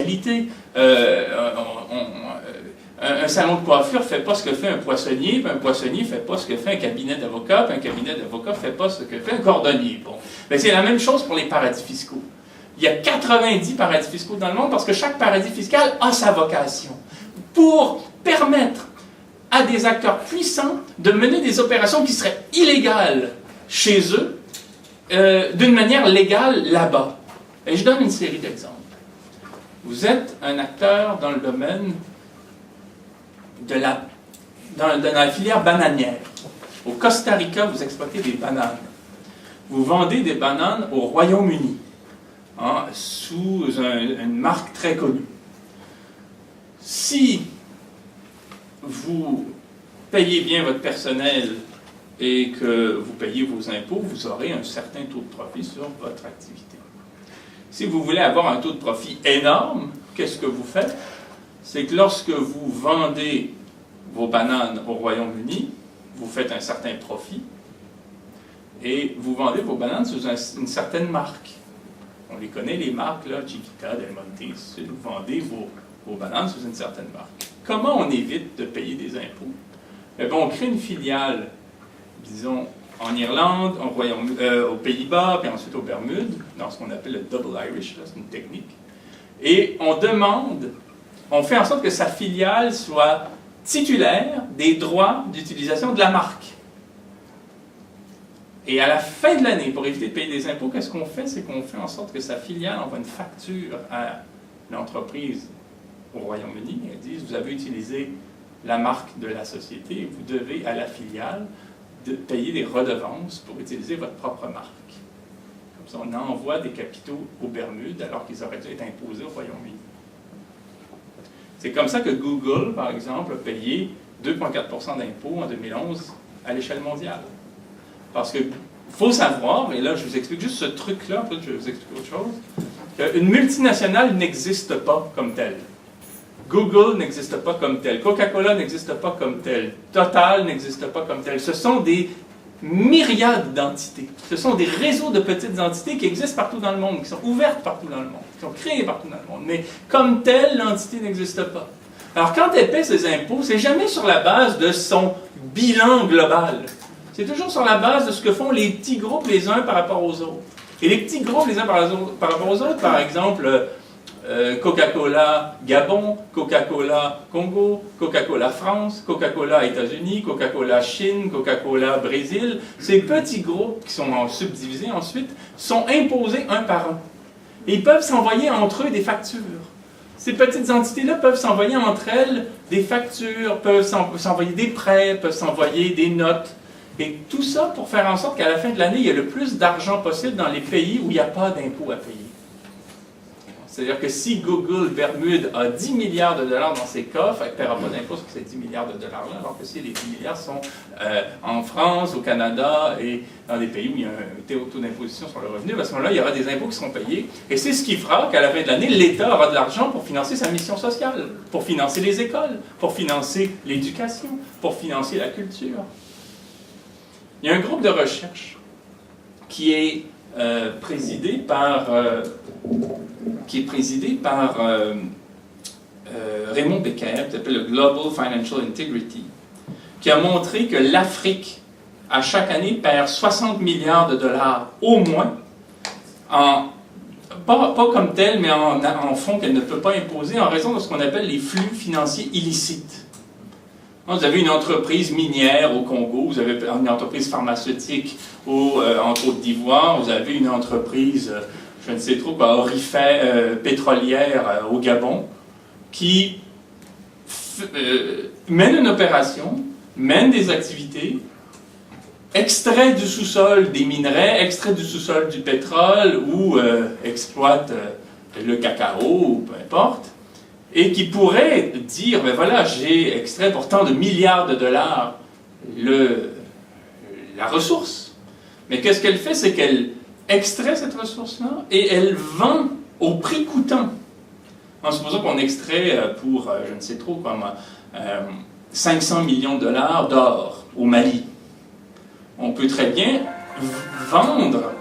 fiscalité. Un salon de coiffure ne fait pas ce que fait un poissonnier, puis un poissonnier ne fait pas ce que fait un cabinet d'avocat, puis un cabinet d'avocat ne fait pas ce que fait un cordonnier. Bon. C'est la même chose pour les paradis fiscaux. Il y a 90 paradis fiscaux dans le monde parce que chaque paradis fiscal a sa vocation pour permettre à des acteurs puissants de mener des opérations qui seraient illégales chez eux d'une manière légale là-bas. Et je donne une série d'exemples. Vous êtes un acteur dans le domaine dans la filière bananière. Au Costa Rica, vous exploitez des bananes. Vous vendez des bananes au Royaume-Uni, hein, sous une marque très connue. Si vous payez bien votre personnel et que vous payez vos impôts, vous aurez un certain taux de profit sur votre activité. Si vous voulez avoir un taux de profit énorme, qu'est-ce que vous faites? C'est que lorsque vous vendez vos bananes au Royaume-Uni, vous faites un certain profit et vous vendez vos bananes sous une certaine marque. On les connaît, les marques, là, Chiquita, Del Monte, vous vendez vos bananes sous une certaine marque. Comment on évite de payer des impôts? Eh bien, on crée une filiale, disons, en Irlande, aux Pays-Bas, puis ensuite aux Bermudes, dans ce qu'on appelle le Double Irish, c'est une technique. Et on fait en sorte que sa filiale soit titulaire des droits d'utilisation de la marque. Et à la fin de l'année, pour éviter de payer des impôts, qu'est-ce qu'on fait? C'est qu'on fait en sorte que sa filiale envoie une facture à l'entreprise au Royaume-Uni. Elle dit, vous avez utilisé la marque de la société et vous devez à la filiale de payer des redevances pour utiliser votre propre marque. Comme ça, on envoie des capitaux aux Bermudes alors qu'ils auraient dû être imposés au Royaume-Uni. C'est comme ça que Google, par exemple, a payé 2,4% d'impôts en 2011 à l'échelle mondiale. Parce qu'il faut savoir, et là je vous explique juste ce truc-là, peut-être je vais vous expliquer autre chose, qu'une multinationale n'existe pas comme telle. Google n'existe pas comme tel, Coca-Cola n'existe pas comme tel, Total n'existe pas comme tel. Ce sont des myriades d'entités. Ce sont des réseaux de petites entités qui existent partout dans le monde, qui sont ouvertes partout dans le monde, qui sont créées partout dans le monde. Mais comme telle, l'entité n'existe pas. Alors quand elle paie ses impôts, c'est jamais sur la base de son bilan global. C'est toujours sur la base de ce que font les petits groupes les uns par rapport aux autres. Et les petits groupes les uns par rapport aux autres, par exemple, Coca-Cola Gabon, Coca-Cola Congo, Coca-Cola France, Coca-Cola États-Unis, Coca-Cola Chine, Coca-Cola Brésil, ces petits groupes qui sont subdivisés ensuite sont imposés un par un. Et ils peuvent s'envoyer entre eux des factures. Ces petites entités-là peuvent s'envoyer entre elles des factures, peuvent s'envoyer des prêts, peuvent s'envoyer des notes. Et tout ça pour faire en sorte qu'à la fin de l'année, il y ait le plus d'argent possible dans les pays où il n'y a pas d'impôts à payer. C'est-à-dire que si Google Bermude a 10 milliards de dollars dans ses coffres, elle ne paiera pas d'impôts sur ces 10 milliards de dollars-là, alors que si les 10 milliards sont en France, au Canada et dans des pays où il y a un taux d'imposition sur le revenu, à ce moment-là, il y aura des impôts qui seront payés. Et c'est ce qui fera qu'à la fin de l'année, l'État aura de l'argent pour financer sa mission sociale, pour financer les écoles, pour financer l'éducation, pour financer la culture. Il y a un groupe de recherche qui est présidé par Raymond Becker, qui s'appelle le Global Financial Integrity, qui a montré que l'Afrique, à chaque année, perd 60 milliards de dollars au moins, pas comme tel, mais en fonds qu'elle ne peut pas imposer en raison de ce qu'on appelle les flux financiers illicites. Vous avez une entreprise minière au Congo, vous avez une entreprise pharmaceutique en Côte d'Ivoire, vous avez une entreprise, je ne sais trop quoi, pétrolière au Gabon, qui mène une opération, mène des activités, extrait du sous-sol des minerais, extrait du sous-sol du pétrole ou exploite le cacao, ou peu importe, et qui pourrait dire, ben voilà, j'ai extrait pour tant de milliards de dollars la ressource. Mais qu'est-ce qu'elle fait? C'est qu'elle extrait cette ressource-là et elle vend au prix coûtant. En supposant qu'on extrait pour, je ne sais trop quoi, 500 millions de dollars d'or au Mali. On peut très bien vendre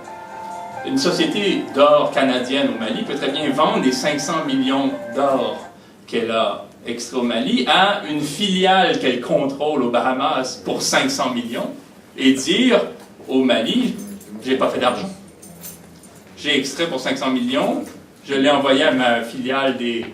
une société d'or canadienne au Mali peut très bien vendre les 500 millions d'or qu'elle a extrait au Mali à une filiale qu'elle contrôle aux Bahamas pour 500 millions et dire au Mali, j'ai pas fait d'argent. J'ai extrait pour 500 millions, je l'ai envoyé à ma filiale des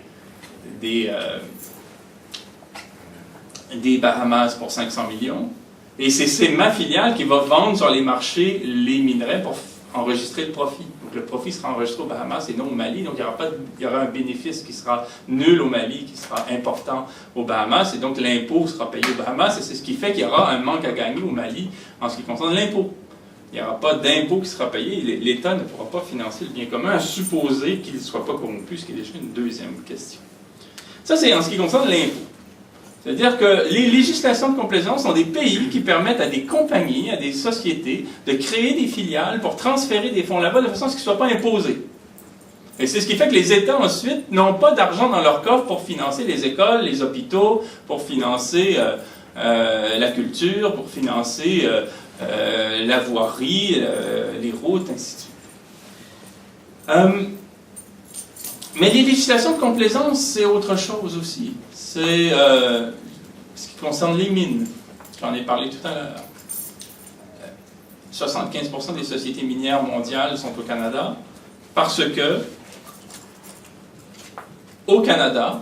Bahamas pour 500 millions, et c'est ma filiale qui va vendre sur les marchés les minerais pour enregistrer le profit. Donc le profit sera enregistré aux Bahamas et non au Mali, donc il y aura un bénéfice qui sera nul au Mali, qui sera important aux Bahamas, et donc l'impôt sera payé aux Bahamas, et c'est ce qui fait qu'il y aura un manque à gagner au Mali en ce qui concerne l'impôt. Il n'y aura pas d'impôt qui sera payé, l'État ne pourra pas financer le bien commun, à supposer qu'il ne soit pas corrompu, ce qui est déjà une deuxième question. Ça, c'est en ce qui concerne l'impôt. C'est-à-dire que les législations de complaisance sont des pays qui permettent à des compagnies, à des sociétés, de créer des filiales pour transférer des fonds là-bas de façon à ce qu'ils ne soient pas imposés. Et c'est ce qui fait que les États, ensuite, n'ont pas d'argent dans leur coffre pour financer les écoles, les hôpitaux, pour financer la culture, pour financer la voirie, les routes, ainsi de suite. Mais les législations de complaisance, c'est autre chose aussi. C'est ce qui concerne les mines. J'en ai parlé tout à l'heure. 75% des sociétés minières mondiales sont au Canada parce que, au Canada,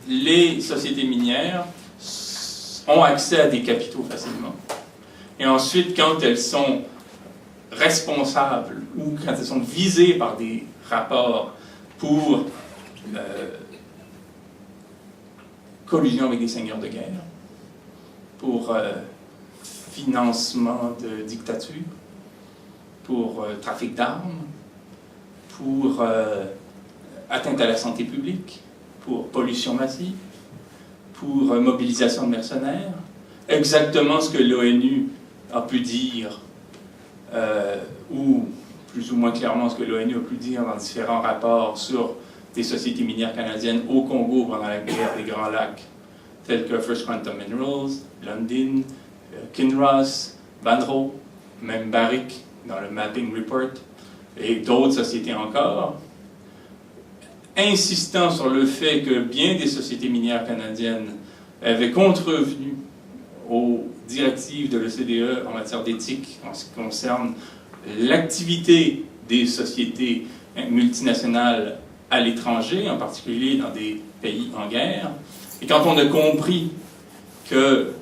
les sociétés minières ont accès à des capitaux facilement. Et ensuite, quand elles sont responsables ou quand elles sont visées par des rapports pour collusion avec des seigneurs de guerre, pour financement de dictature, pour trafic d'armes, pour atteinte à la santé publique, pour pollution massive, pour mobilisation de mercenaires, exactement ce que l'ONU a pu dire, ou plus ou moins clairement ce que l'ONU a pu dire dans différents rapports sur des sociétés minières canadiennes au Congo pendant la guerre des Grands Lacs, telles que First Quantum Minerals, Lundin, Kinross, Vanro, même Barrick dans le Mapping Report, et d'autres sociétés encore, insistant sur le fait que bien des sociétés minières canadiennes avaient contrevenu aux directives de l'OCDE en matière d'éthique en ce qui concerne l'activité des sociétés multinationales à l'étranger, en particulier dans des pays en guerre. Et quand on a compris que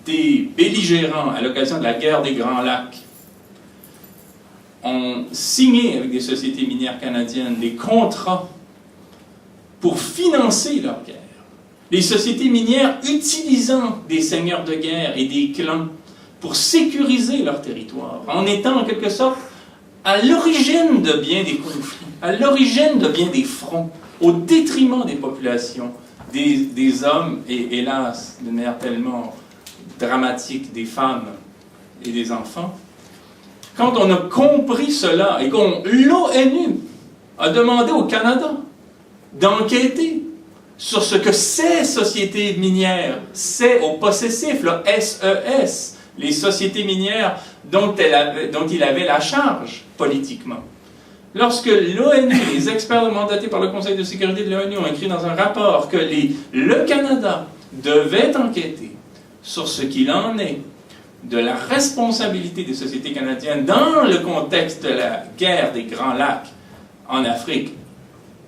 des belligérants, à l'occasion de la guerre des Grands Lacs, ont signé avec des sociétés minières canadiennes des contrats pour financer leur guerre, les sociétés minières utilisant des seigneurs de guerre et des clans pour sécuriser leur territoire, en étant en quelque sorte à l'origine de bien des conflits, à l'origine de bien des fronts, au détriment des populations, des hommes et, hélas, de manière tellement dramatique, des femmes et des enfants. Quand on a compris cela et qu'on l'ONU a demandé au Canada d'enquêter sur ce que ces sociétés minières, c'est au possessif, le SES, les sociétés minières dont il avait la charge politiquement. Lorsque l'ONU, les experts mandatés par le Conseil de sécurité de l'ONU ont écrit dans un rapport que le Canada devait enquêter sur ce qu'il en est de la responsabilité des sociétés canadiennes dans le contexte de la guerre des Grands Lacs en Afrique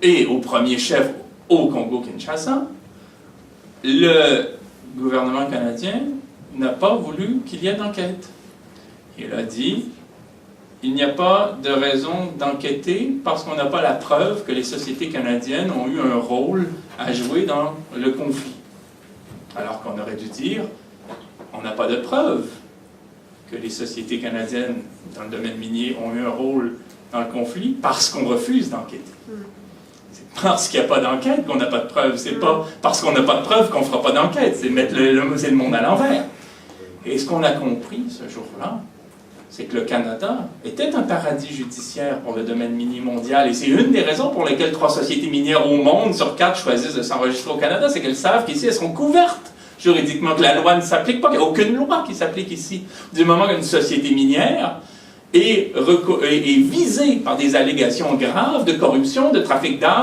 et au premier chef au Congo-Kinshasa, le gouvernement canadien n'a pas voulu qu'il y ait d'enquête. Il a dit, il n'y a pas de raison d'enquêter parce qu'on n'a pas la preuve que les sociétés canadiennes ont eu un rôle à jouer dans le conflit. Alors qu'on aurait dû dire, on n'a pas de preuve que les sociétés canadiennes dans le domaine minier ont eu un rôle dans le conflit parce qu'on refuse d'enquêter. C'est parce qu'il n'y a pas d'enquête qu'on n'a pas de preuve. C'est pas parce qu'on n'a pas de preuve qu'on ne fera pas d'enquête. C'est mettre le monde à l'envers. Et ce qu'on a compris ce jour-là, c'est que le Canada était un paradis judiciaire pour le domaine minier mondial. Et c'est une des raisons pour lesquelles 3 sociétés minières au monde sur 4 choisissent de s'enregistrer au Canada. C'est qu'elles savent qu'ici, elles seront couvertes juridiquement, que la loi ne s'applique pas, qu'il n'y a aucune loi qui s'applique ici. Du moment qu'une société minière est visé par des allégations graves de corruption, de trafic d'armes,